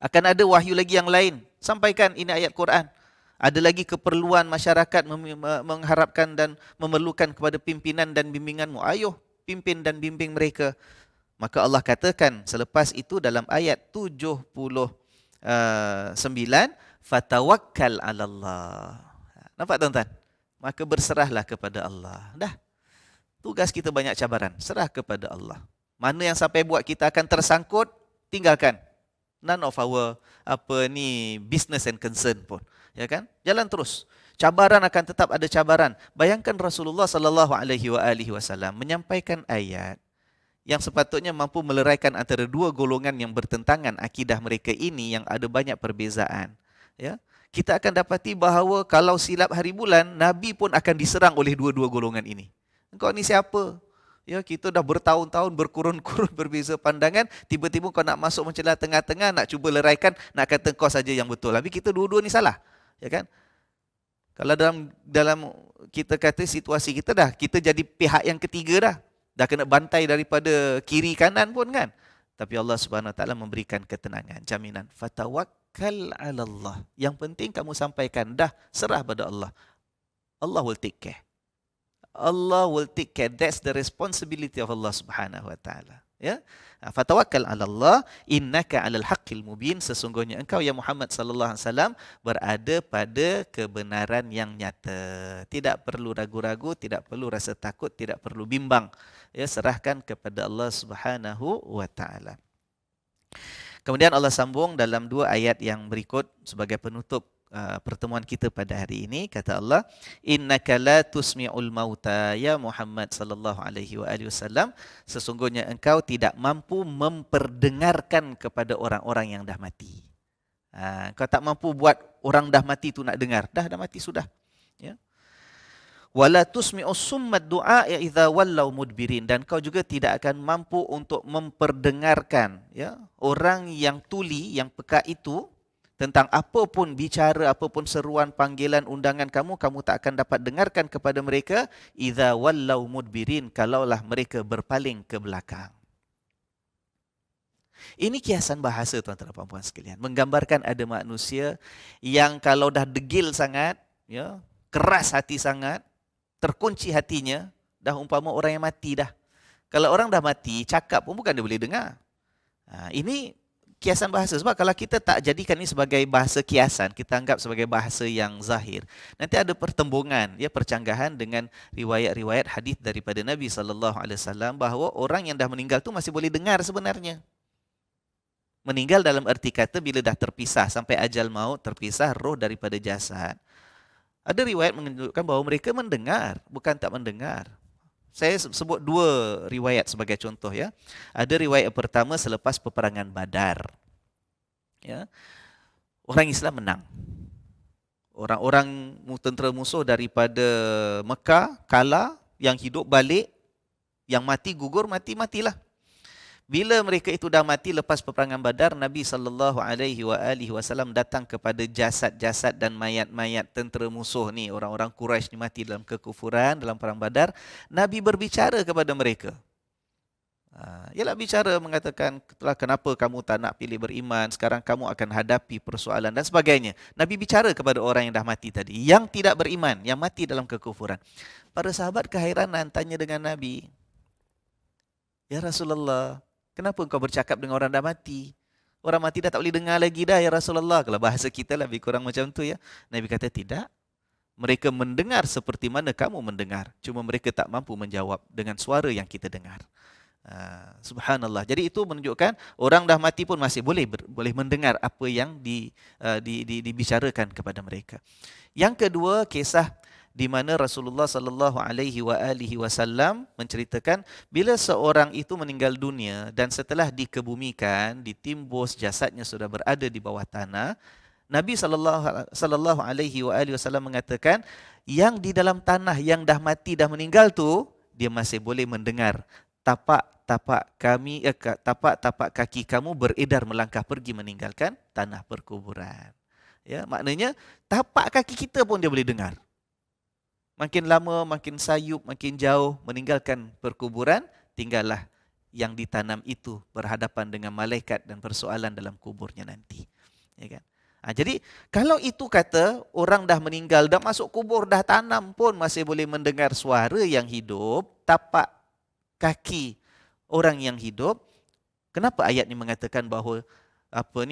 Akan ada wahyu lagi yang lain. Sampaikan ini ayat Quran. Ada lagi keperluan masyarakat mengharapkan dan memerlukan kepada pimpinan dan bimbinganmu. Ayuh, pimpin dan bimbing mereka. Maka Allah katakan selepas itu dalam ayat 79, fatawakkal 'alallah. Nampak tuan-tuan? Maka berserahlah kepada Allah. Dah. Tugas kita banyak cabaran. Serah kepada Allah. Mana yang sampai buat kita akan tersangkut, tinggalkan. None of our business and concern pun, ya kan? Jalan terus. Cabaran akan tetap ada cabaran. Bayangkan Rasulullah sallallahu alaihi wasallam menyampaikan ayat yang sepatutnya mampu meleraikan antara dua golongan yang bertentangan akidah mereka ini yang ada banyak perbezaan. Ya, kita akan dapati bahawa kalau silap hari bulan, Nabi pun akan diserang oleh dua-dua golongan ini. Engkau ni siapa? Ya, kita dah bertahun-tahun berkurun-kurun berbeza pandangan, tiba-tiba kau nak masuk mencelah tengah-tengah, nak cuba leraikan, nak kata kau saja yang betul. Tapi kita dua-dua ni salah. Ya kan? Kalau dalam kita kata situasi kita dah, kita jadi pihak yang ketiga dah. Dah kena bantai daripada kiri kanan pun kan. Tapi Allah Subhanahu Wa Taala memberikan ketenangan, jaminan. Fatawakkal 'ala Allah. Yang penting kamu sampaikan dah serah pada Allah. Allah will take care. Allah will take care. That's the responsibility of Allah Subhanahu Wa Taala. Ya. Fatawakkal 'ala Allah innaka 'alal haqqil mubin. Sesungguhnya engkau ya Muhammad sallallahu alaihi wasallam berada pada kebenaran yang nyata. Tidak perlu ragu-ragu, tidak perlu rasa takut, tidak perlu bimbang. Ya, serahkan kepada Allah Subhanahu wa taala. Kemudian Allah sambung dalam dua ayat yang berikut sebagai penutup pertemuan kita pada hari ini, kata Allah, innaka la tusmi'ul mauta ya Muhammad sallallahu alaihi wasallam, sesungguhnya engkau tidak mampu memperdengarkan kepada orang-orang yang dah mati. Kau tak mampu buat orang dah mati tu nak dengar. Dah mati sudah. Ya. Wala tusmi'us summat du'a ya idza wallau mudbirin, dan kau juga tidak akan mampu untuk memperdengarkan ya orang yang tuli, yang peka itu tentang apapun bicara, apapun seruan, panggilan, undangan kamu tak akan dapat dengarkan kepada mereka idza wallau mudbirin, kalaulah mereka berpaling ke belakang. Ini kiasan bahasa tuan-tuan dan puan sekalian, menggambarkan ada manusia yang kalau dah degil sangat, ya, keras hati sangat, terkunci hatinya, dah umpama orang yang mati dah. Kalau orang dah mati, cakap pun bukan dia boleh dengar. Ini kiasan bahasa. Sebab kalau kita tak jadikan ini sebagai bahasa kiasan, kita anggap sebagai bahasa yang zahir, nanti ada pertembungan, ya, percanggahan dengan riwayat-riwayat hadis daripada Nabi SAW bahawa orang yang dah meninggal tu masih boleh dengar sebenarnya. Meninggal dalam erti kata bila dah terpisah, sampai ajal maut, terpisah roh daripada jasad. Ada riwayat menunjukkan bahawa mereka mendengar, bukan tak mendengar. Saya sebut dua riwayat sebagai contoh, ya. Ada riwayat pertama selepas peperangan Badar. Ya. Orang Islam menang. Orang-orang tentera musuh daripada Mekah kalah, yang hidup balik, yang mati gugur, matilah. Bila mereka itu dah mati lepas peperangan Badar, Nabi SAW datang kepada jasad-jasad dan mayat-mayat tentera musuh ni, orang-orang Quraisy ni mati dalam kekufuran dalam perang Badar. Nabi berbicara kepada mereka. Ialah bicara mengatakan, kenapa kamu tak nak pilih beriman, sekarang kamu akan hadapi persoalan dan sebagainya. Nabi bicara kepada orang yang dah mati tadi, yang tidak beriman, yang mati dalam kekufuran. Para sahabat keheranan tanya dengan Nabi, ya Rasulullah, kenapa engkau bercakap dengan orang dah mati? Orang mati dah tak boleh dengar lagi dah ya Rasulullah. Kalau bahasa kita lebih kurang macam tu, ya. Nabi kata tidak. Mereka mendengar seperti mana kamu mendengar. Cuma mereka tak mampu menjawab dengan suara yang kita dengar. Subhanallah. Jadi itu menunjukkan orang dah mati pun masih boleh mendengar apa yang dibicarakan kepada mereka. Yang kedua, kisah di mana Rasulullah sallallahu alaihi wasallam menceritakan bila seorang itu meninggal dunia dan setelah dikebumikan, ditimbus, jasadnya sudah berada di bawah tanah, Nabi sallallahu alaihi wasallam mengatakan yang di dalam tanah yang dah mati, dah meninggal tu, dia masih boleh mendengar tapak kaki kamu beredar melangkah pergi meninggalkan tanah perkuburan. Ya, maknanya tapak kaki kita pun dia boleh dengar. Makin lama, makin sayup, makin jauh meninggalkan perkuburan, tinggallah yang ditanam itu berhadapan dengan malaikat dan persoalan dalam kuburnya nanti. Ya kan? Jadi, kalau itu kata orang dah meninggal, dah masuk kubur, dah tanam pun masih boleh mendengar suara yang hidup, tapak kaki orang yang hidup, kenapa ayat ini mengatakan bahawa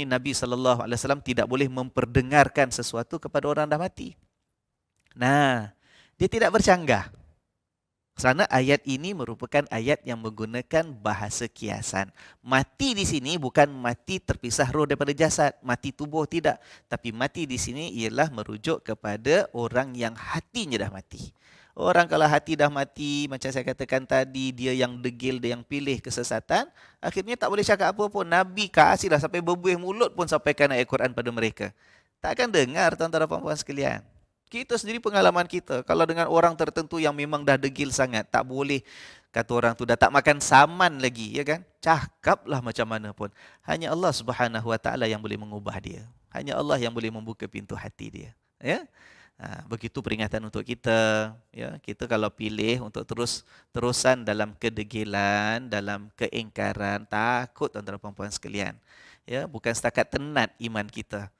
Nabi SAW tidak boleh memperdengarkan sesuatu kepada orang dah mati? Nah, dia tidak bercanggah. Kerana ayat ini merupakan ayat yang menggunakan bahasa kiasan. Mati di sini bukan mati terpisah roh daripada jasad, mati tubuh tidak. Tapi mati di sini ialah merujuk kepada orang yang hatinya dah mati. Orang kalau hati dah mati, macam saya katakan tadi, dia yang degil, dia yang pilih kesesatan, akhirnya tak boleh cakap apa pun. Nabi kasihlah sampai berbuih mulut pun sampaikan ayat Quran pada mereka. Takkan dengar tuan-tuan dan puan-puan sekalian. Kita sendiri pengalaman kita. Kalau dengan orang tertentu yang memang dah degil sangat, tak boleh, kata orang tu dah tak makan saman lagi, ya kan? Cakaplah macam mana pun. Hanya Allah Subhanahu Wa Taala yang boleh mengubah dia. Hanya Allah yang boleh membuka pintu hati dia. Ya? Begitu peringatan untuk kita. Ya, kita kalau pilih untuk terusan dalam kedegilan, dalam keingkaran, takut tuan-tuan dan puan-puan sekalian. Ya, bukan setakat tenat iman kita.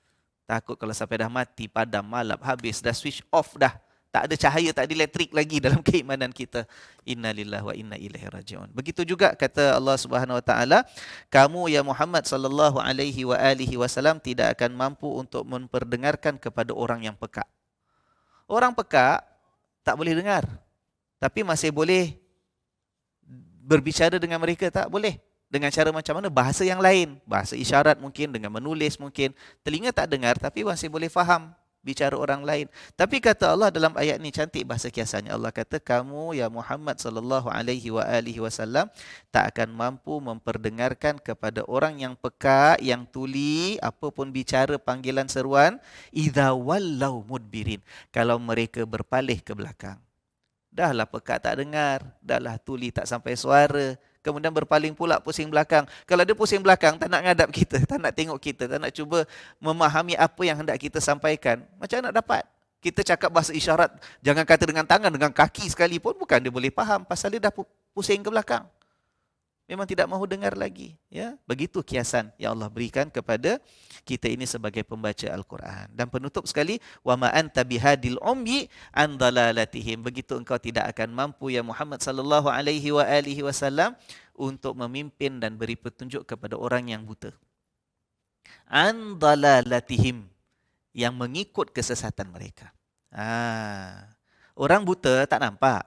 Takut kalau sampai dah mati, padam, malap, habis, dah switch off dah. Tak ada cahaya, tak ada elektrik lagi dalam keimanan kita. Innalillahi wa inna ilaihi raji'un. Begitu juga kata Allah Subhanahu Wa Taala, kamu ya Muhammad sallallahu alaihi wa alihi wasallam tidak akan mampu untuk memperdengarkan kepada orang yang peka. Orang peka tak boleh dengar, tapi masih boleh berbicara dengan mereka, tak boleh. Dengan cara macam mana? Bahasa yang lain. Bahasa isyarat mungkin, dengan menulis mungkin. Telinga tak dengar tapi masih boleh faham bicara orang lain. Tapi kata Allah dalam ayat ni cantik bahasa kiasannya. Allah kata, kamu ya Muhammad sallallahu alaihi wa alihi wasallam tak akan mampu memperdengarkan kepada orang yang peka, yang tuli, apapun bicara panggilan seruan, idza wallau mudbirin. Kalau mereka berpaling ke belakang. Dahlah peka tak dengar, dahlah tuli tak sampai suara, kemudian berpaling pula pusing belakang. Kalau dia pusing belakang, tak nak ngadap kita, tak nak tengok kita, tak nak cuba memahami apa yang hendak kita sampaikan, macam mana nak dapat? Kita cakap bahasa isyarat, jangan kata dengan tangan, dengan kaki sekalipun, bukan dia boleh faham, pasal dia dah pusing ke belakang. Memang tidak mahu dengar lagi. Ya, begitu kiasan yang Allah berikan kepada kita ini sebagai pembaca Al-Quran. Dan penutup sekali, wa ma anta bihadil umyi an dalalatihim. Begitu engkau tidak akan mampu ya Muhammad sallallahu alaihi wa alihi wasallam untuk memimpin dan beri petunjuk kepada orang yang buta. An dalalatihim, yang mengikut kesesatan mereka. Orang buta tak nampak.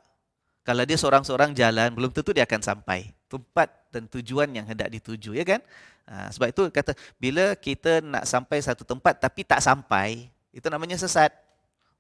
Kalau dia seorang-seorang jalan, belum tentu dia akan sampai tempat dan tujuan yang hendak dituju, ya kan? Sebab itu kata, bila kita nak sampai satu tempat tapi tak sampai, itu namanya sesat.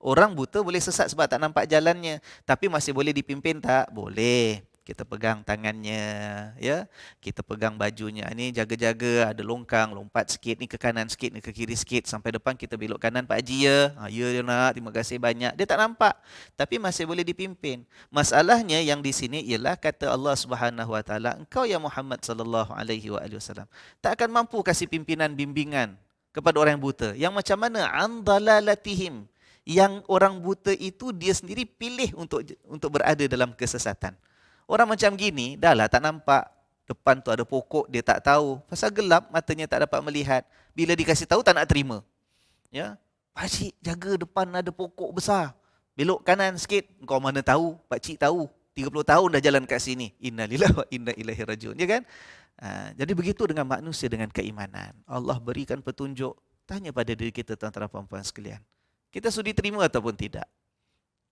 Orang buta boleh sesat sebab tak nampak jalannya, tapi masih boleh dipimpin tak? Boleh. Kita pegang tangannya, ya. Kita pegang bajunya. Ini jaga-jaga, ada longkang, lompat sikit, ni ke kanan sikit, ni ke kiri sikit, sampai depan kita belok kanan, Pak Haji ya. Ya dia nak, terima kasih banyak. Dia tak nampak, tapi masih boleh dipimpin. Masalahnya yang di sini ialah kata Allah Subhanahu Wa Taala, engkau ya Muhammad sallallahu alaihi wasallam tak akan mampu kasih pimpinan bimbingan kepada orang yang buta. Yang macam mana? Andalalatihim. Yang orang buta itu dia sendiri pilih untuk berada dalam kesesatan. Orang macam gini, dahlah tak nampak. Depan tu ada pokok, dia tak tahu. Pasal gelap, matanya tak dapat melihat. Bila dikasih tahu, tak nak terima. Ya, pakcik jaga depan ada pokok besar. Belok kanan sikit, kau mana tahu? Pakcik tahu. 30 tahun dah jalan kat sini. Innalillahi wa inna ilaihi rajiun. Ya kan? Jadi begitu dengan manusia dengan keimanan. Allah berikan petunjuk. Tanya pada diri kita, tuan-tuan dan puan-puan sekalian. Kita sudi terima ataupun tidak?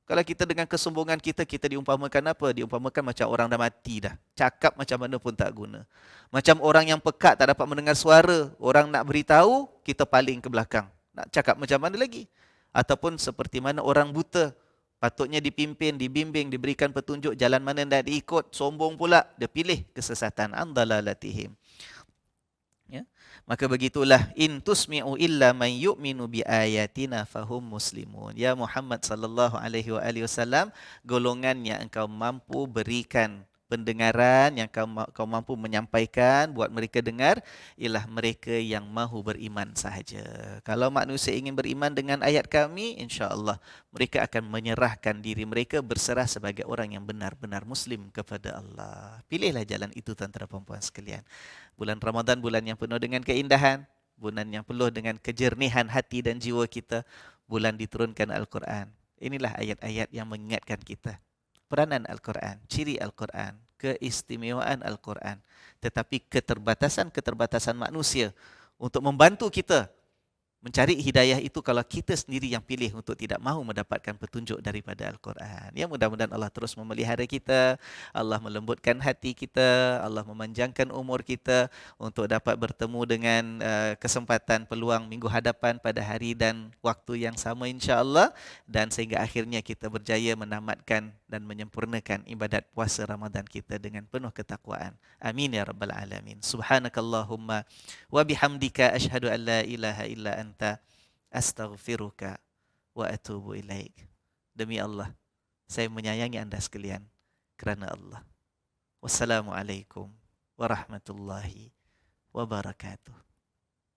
Kalau kita dengan kesombongan kita diumpamakan apa? Diumpamakan macam orang dah mati dah. Cakap macam mana pun tak guna. Macam orang yang pekat tak dapat mendengar suara. Orang nak beritahu, kita paling ke belakang. Nak cakap macam mana lagi? Ataupun seperti mana orang buta. Patutnya dipimpin, dibimbing, diberikan petunjuk jalan mana nak diikut. Sombong pula, dia pilih kesesatan. Andalalatihim. Ya? Maka begitulah, in tusmi'u illa man yu'minu bi ayatina fahum muslimun. Ya Muhammad sallallahu alaihi wasallam, golongan yang engkau mampu berikan pendengaran, yang kau mampu menyampaikan buat mereka dengar, ialah mereka yang mahu beriman sahaja. Kalau manusia ingin beriman dengan ayat kami, insya-Allah mereka akan menyerahkan diri mereka, berserah sebagai orang yang benar-benar muslim kepada Allah. Pilihlah jalan itu, tuan-tuan dan puan-puan sekalian. Bulan Ramadan, bulan yang penuh dengan keindahan, bulan yang penuh dengan kejernihan hati dan jiwa kita, bulan diturunkan Al-Quran. Inilah ayat-ayat yang mengingatkan kita. Peranan Al-Quran, ciri Al-Quran, keistimewaan Al-Quran. Tetapi keterbatasan-keterbatasan manusia untuk membantu kita Mencari hidayah itu kalau kita sendiri yang pilih untuk tidak mahu mendapatkan petunjuk daripada Al-Quran. Ya, mudah-mudahan Allah terus memelihara kita, Allah melembutkan hati kita, Allah memanjangkan umur kita untuk dapat bertemu dengan kesempatan peluang minggu hadapan pada hari dan waktu yang sama insya-Allah, dan sehingga akhirnya kita berjaya menamatkan dan menyempurnakan ibadat puasa Ramadan kita dengan penuh ketakwaan. Amin ya rabbal alamin. Subhanakallahumma wa bihamdika asyhadu an la ilaha illa anta astaghfiruka wa atubu ilaik. Demi Allah, saya menyayangi anda sekalian kerana Allah. Wassalamualaikum warahmatullahi wabarakatuh.